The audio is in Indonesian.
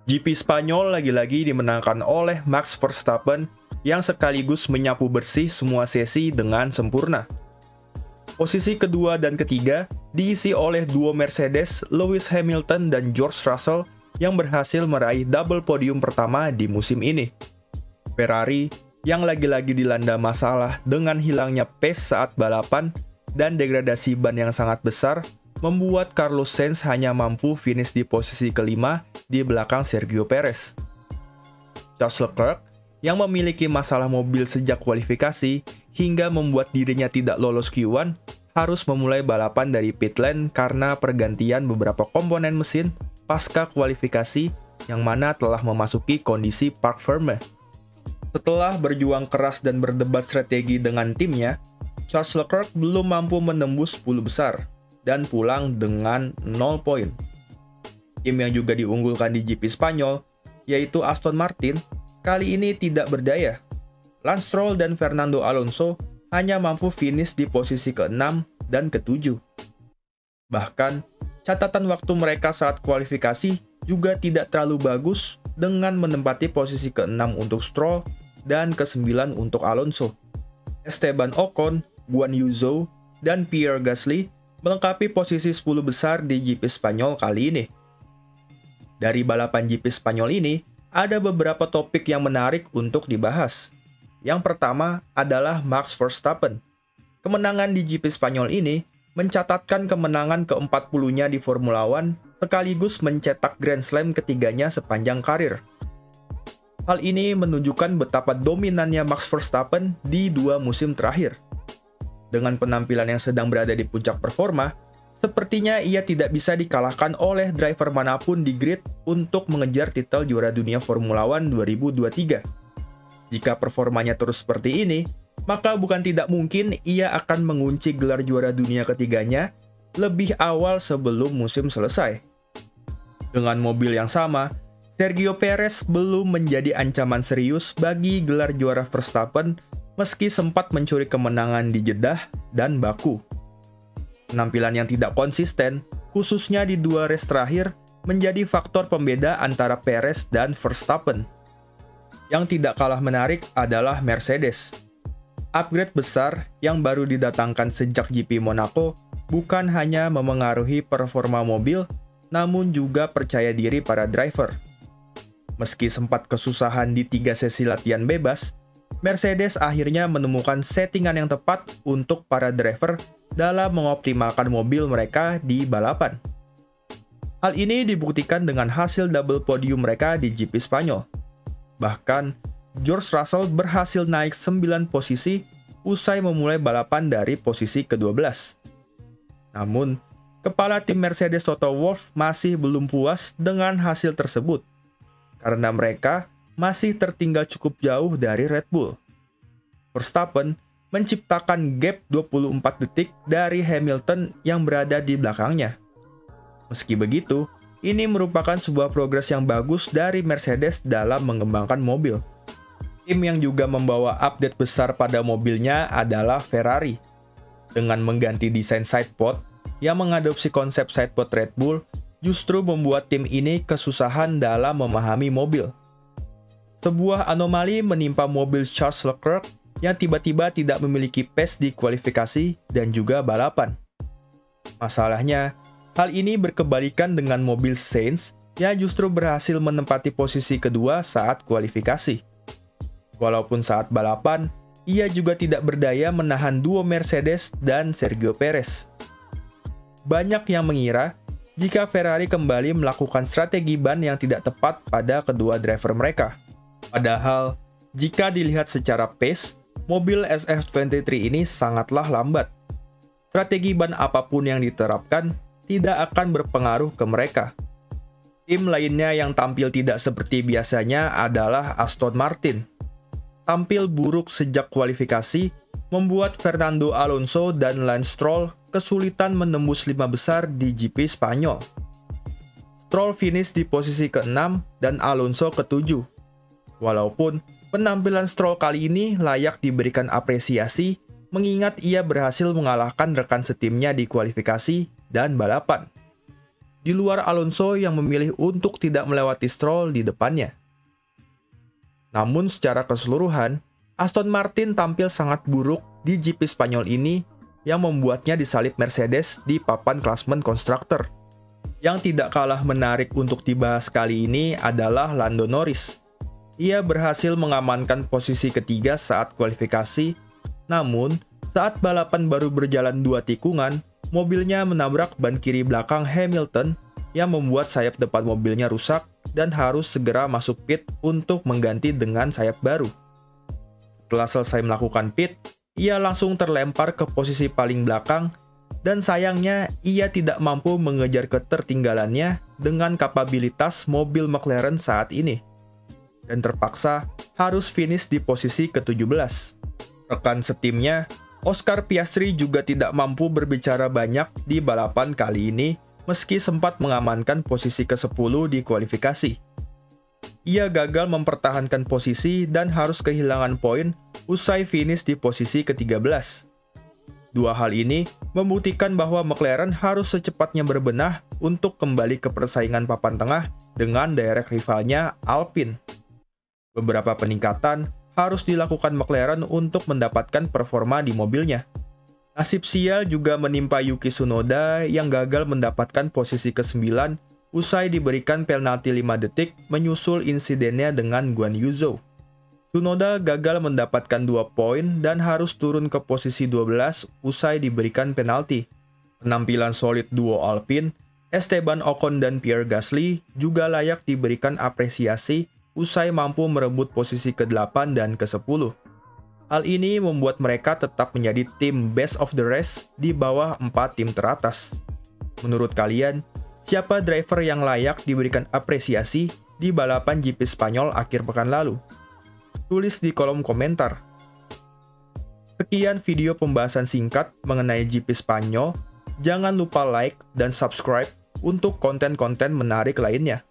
GP Spanyol lagi-lagi dimenangkan oleh Max Verstappen yang sekaligus menyapu bersih semua sesi dengan sempurna. Posisi kedua dan ketiga diisi oleh duo Mercedes, Lewis Hamilton dan George Russell yang berhasil meraih double podium pertama di musim ini. Ferrari yang lagi-lagi dilanda masalah dengan hilangnya pace saat balapan dan degradasi ban yang sangat besar membuat Carlos Sainz hanya mampu finish di posisi kelima di belakang Sergio Perez. Charles Leclerc yang memiliki masalah mobil sejak kualifikasi hingga membuat dirinya tidak lolos Q1 harus memulai balapan dari pit lane karena pergantian beberapa komponen mesin pasca kualifikasi yang mana telah memasuki kondisi park firme. Setelah berjuang keras dan berdebat strategi dengan timnya, Charles Leclerc belum mampu menembus 10 besar dan pulang dengan 0 poin. Tim yang juga diunggulkan di GP Spanyol, yaitu Aston Martin, kali ini tidak berdaya. Lance Stroll dan Fernando Alonso hanya mampu finish di posisi ke-6 dan ke-7. Bahkan, catatan waktu mereka saat kualifikasi juga tidak terlalu bagus dengan menempati posisi ke-6 untuk Stroll dan ke-9 untuk Alonso. Esteban Ocon, Guan Yu Zhou, dan Pierre Gasly melengkapi posisi 10 besar di GP Spanyol kali ini. Dari balapan GP Spanyol ini, ada beberapa topik yang menarik untuk dibahas. Yang pertama adalah Max Verstappen. Kemenangan di GP Spanyol ini mencatatkan kemenangan ke-40-nya di Formula One sekaligus mencetak Grand Slam ketiganya sepanjang karir. Hal ini menunjukkan betapa dominannya Max Verstappen di 2 musim terakhir. Dengan penampilan yang sedang berada di puncak performa, sepertinya ia tidak bisa dikalahkan oleh driver manapun di grid untuk mengejar titel juara dunia Formula One 2023. Jika performanya terus seperti ini, maka bukan tidak mungkin ia akan mengunci gelar juara dunia ketiganya lebih awal sebelum musim selesai. Dengan mobil yang sama, Sergio Perez belum menjadi ancaman serius bagi gelar juara Verstappen meski sempat mencuri kemenangan di Jeddah dan Baku. Penampilan yang tidak konsisten, khususnya di 2 race terakhir, menjadi faktor pembeda antara Perez dan Verstappen. Yang tidak kalah menarik adalah Mercedes. Upgrade besar yang baru didatangkan sejak GP Monaco bukan hanya memengaruhi performa mobil, namun juga percaya diri para driver. Meski sempat kesusahan di 3 sesi latihan bebas, Mercedes akhirnya menemukan settingan yang tepat untuk para driver dalam mengoptimalkan mobil mereka di balapan. Hal ini dibuktikan dengan hasil double podium mereka di GP Spanyol. Bahkan, George Russell berhasil naik 9 posisi usai memulai balapan dari posisi ke-12. Namun, kepala tim Mercedes Toto Wolff masih belum puas dengan hasil tersebut, karena mereka masih tertinggal cukup jauh dari Red Bull. Verstappen menciptakan gap 24 detik dari Hamilton yang berada di belakangnya. Meski begitu, ini merupakan sebuah progres yang bagus dari Mercedes dalam mengembangkan mobil. Tim yang juga membawa update besar pada mobilnya adalah Ferrari. Dengan mengganti desain sidepod yang mengadopsi konsep sidepod Red Bull, justru membuat tim ini kesusahan dalam memahami mobil. Sebuah anomali menimpa mobil Charles Leclerc yang tiba-tiba tidak memiliki pace di kualifikasi dan juga balapan. Masalahnya, hal ini berkebalikan dengan mobil Sainz yang justru berhasil menempati posisi kedua saat kualifikasi. Walaupun saat balapan, ia juga tidak berdaya menahan duo Mercedes dan Sergio Perez. Banyak yang mengira jika Ferrari kembali melakukan strategi ban yang tidak tepat pada kedua driver mereka. Padahal, jika dilihat secara pace, mobil SF23 ini sangatlah lambat. Strategi ban apapun yang diterapkan tidak akan berpengaruh ke mereka. Tim lainnya yang tampil tidak seperti biasanya adalah Aston Martin. Tampil buruk sejak kualifikasi, membuat Fernando Alonso dan Lance Stroll kesulitan menembus 5 besar di GP Spanyol. Stroll finish di posisi ke-6 dan Alonso ke-7. Walaupun penampilan Stroll kali ini layak diberikan apresiasi, mengingat ia berhasil mengalahkan rekan setimnya di kualifikasi dan balapan. di luar Alonso yang memilih untuk tidak melewati Stroll di depannya. Namun secara keseluruhan, Aston Martin tampil sangat buruk di GP Spanyol ini yang membuatnya disalip Mercedes di papan klasmen konstruktor. Yang tidak kalah menarik untuk dibahas kali ini adalah Lando Norris. Ia berhasil mengamankan posisi ketiga saat kualifikasi, namun saat balapan baru berjalan 2 tikungan, mobilnya menabrak ban kiri belakang Hamilton yang membuat sayap depan mobilnya rusak dan harus segera masuk pit untuk mengganti dengan sayap baru. Setelah selesai melakukan pit, ia langsung terlempar ke posisi paling belakang dan sayangnya ia tidak mampu mengejar ketertinggalannya dengan kapabilitas mobil McLaren saat ini, dan terpaksa harus finish di posisi ke-17. Rekan setimnya, Oscar Piastri juga tidak mampu berbicara banyak di balapan kali ini meski sempat mengamankan posisi ke-10 di kualifikasi. Ia gagal mempertahankan posisi dan harus kehilangan poin usai finish di posisi ke-13. Dua hal ini membuktikan bahwa McLaren harus secepatnya berbenah untuk kembali ke persaingan papan tengah dengan direct rivalnya Alpine. Beberapa peningkatan harus dilakukan McLaren untuk mendapatkan performa di mobilnya. Nasib sial juga menimpa Yuki Tsunoda yang gagal mendapatkan posisi ke-9 usai diberikan penalti 5 detik menyusul insidennya dengan Guan Yu Zhou. Tsunoda gagal mendapatkan 2 poin dan harus turun ke posisi 12 usai diberikan penalti. Penampilan solid duo Alpine, Esteban Ocon dan Pierre Gasly juga layak diberikan apresiasi usai mampu merebut posisi ke-8 dan ke-10. Hal ini membuat mereka tetap menjadi tim best of the rest di bawah 4 tim teratas. Menurut kalian, siapa driver yang layak diberikan apresiasi di balapan GP Spanyol akhir pekan lalu? Tulis di kolom komentar. Sekian video pembahasan singkat mengenai GP Spanyol. Jangan lupa like dan subscribe untuk konten-konten menarik lainnya.